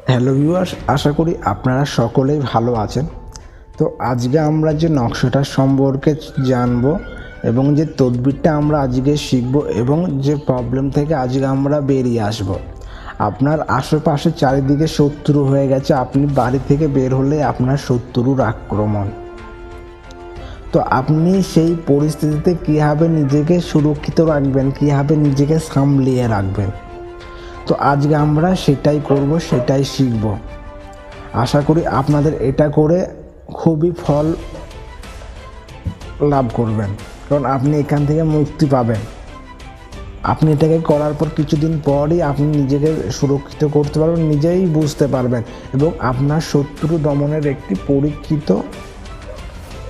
Hello viewers, আশা করি আপনারা সকলেই ভালো আছেন। তো আজকে আমরা যে নকশাটার সম্পর্কে জানব এবং যে তদবিরটা আমরা আজকে শিখব এবং যে প্রবলেম থেকে আজকে আমরা বেরিয়ে আসব। আপনার আশেপাশে চারিদিকে শত্রু হয়ে গেছে, আপনি বাড়ি থেকে বের হলে আপনার শত্রুর আক্রমণ। তো আপনি সেই পরিস্থিতিতে কীভাবে নিজেকে সুরক্ষিত রাখবেন, কীভাবে নিজেকে সামলিয়ে রাখবেন, তো আজকে আমরা সেটাই করব, সেটাই শিখব। আশা করি আপনাদের এটা করে খুবই ফল লাভ করবেন, কারণ আপনি এখান থেকে মুক্তি পাবেন। আপনি এটাকে করার পর কিছুদিন পরই আপনি নিজেকে সুরক্ষিত করতে পারবেন, নিজেই বুঝতে পারবেন এবং আপনার শত্রু দমনের একটি পরীক্ষিত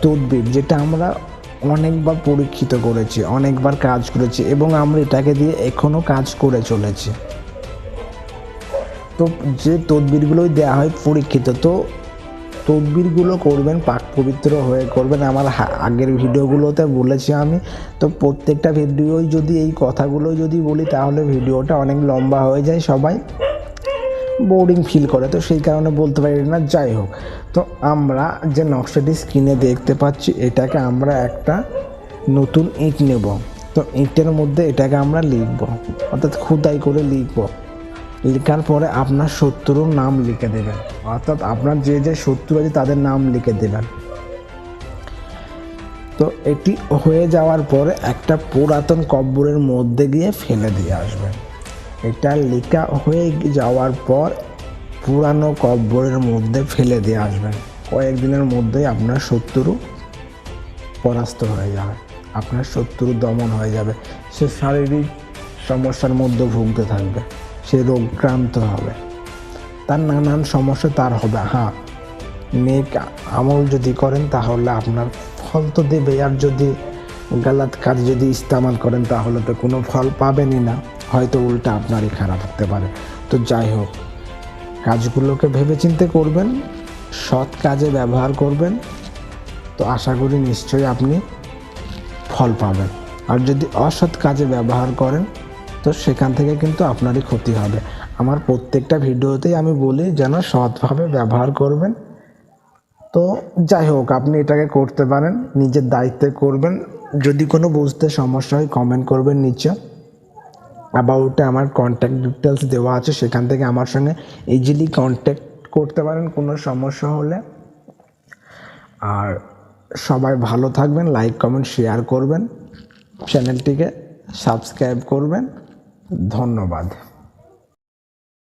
তদবির, যেটা আমরা অনেকবার পরীক্ষিত করেছি, অনেকবার কাজ করেছি এবং আমরা এটাকে দিয়ে এখনও কাজ করে চলেছি। তো যে তদবিরগুলোই দেওয়া হয় পরীক্ষিত, তো তদবিরগুলো করবেন পাক পবিত্র হয়ে করবেন। আমার আগের ভিডিওগুলোতে বলেছি আমি, তো প্রত্যেকটা ভিডিওই যদি এই কথাগুলো যদি বলি তাহলে ভিডিওটা অনেক লম্বা হয়ে যায়, সবাই বোরিং ফিল করে, তো সেই কারণে বলতে পারি না। যাই হোক, তো আমরা যে নকশাটি স্ক্রিনে দেখতে পাচ্ছি, এটাকে আমরা একটা নতুন ইট নেব। তো ইটের মধ্যে এটাকে আমরা লিখব, অর্থাৎ খোদাই করে লিখব। লেখার পরে আপনার শত্রুর নাম লিখে দেবেন, অর্থাৎ আপনার যে যে শত্রু আছে তাদের নাম লিখে দেবেন। তো এটি হয়ে যাওয়ার পরে একটা পুরাতন কব্বরের মধ্যে গিয়ে ফেলে দিয়ে আসবেন। এটা লেখা হয়ে যাওয়ার পর পুরানো কব্বরের মধ্যে ফেলে দিয়ে আসবেন। কয়েকদিনের মধ্যেই আপনার শত্রু পরাস্ত হয়ে যাবে, আপনার শত্রু দমন হয়ে যাবে। সে শারীরিক সমস্যার মধ্যে ভুগতে থাকবে, সে রোগক্রান্ত হবে, তার নানান সমস্যা তার হবে। হ্যাঁ, নেক আমল যদি করেন তাহলে আপনার ফল তো দেবে, আর যদি গালাত কাজ যদি ইস্তেমাল করেন তাহলে তো কোনো ফল পাবেনই না, হয়তো উল্টা আপনারই খারাপ হতে পারে। তো যাই হোক, কাজগুলোকে ভেবেচিন্তে করবেন, সৎ কাজে ব্যবহার করবেন, তো আশা করি নিশ্চয়ই আপনি ফল পাবেন। আর যদি অসৎ কাজে ব্যবহার করেন তো সেখান থেকে কিন্তু আপনারই ক্ষতি হবে। আমার প্রত্যেকটা ভিডিওতেই আমি বলি যেন সৎভাবে ব্যবহার করবেন। তো যাই হোক, আপনি এটাকে করতে পারেন, নিজের দায়িত্বে করবেন। যদি কোনো বুঝতে সমস্যা হয় কমেন্ট করবেন নিচে। অ্যাবাউটে আমার কন্ট্যাক্ট ডিটেলস দেওয়া আছে, সেখান থেকে আমার সঙ্গে ইজিলি কন্ট্যাক্ট করতে পারেন কোনো সমস্যা হলে। আর সবাই ভালো থাকবেন, লাইক কমেন্ট শেয়ার করবেন, চ্যানেলটিকে সাবস্ক্রাইব করবেন। ধন্যবাদ।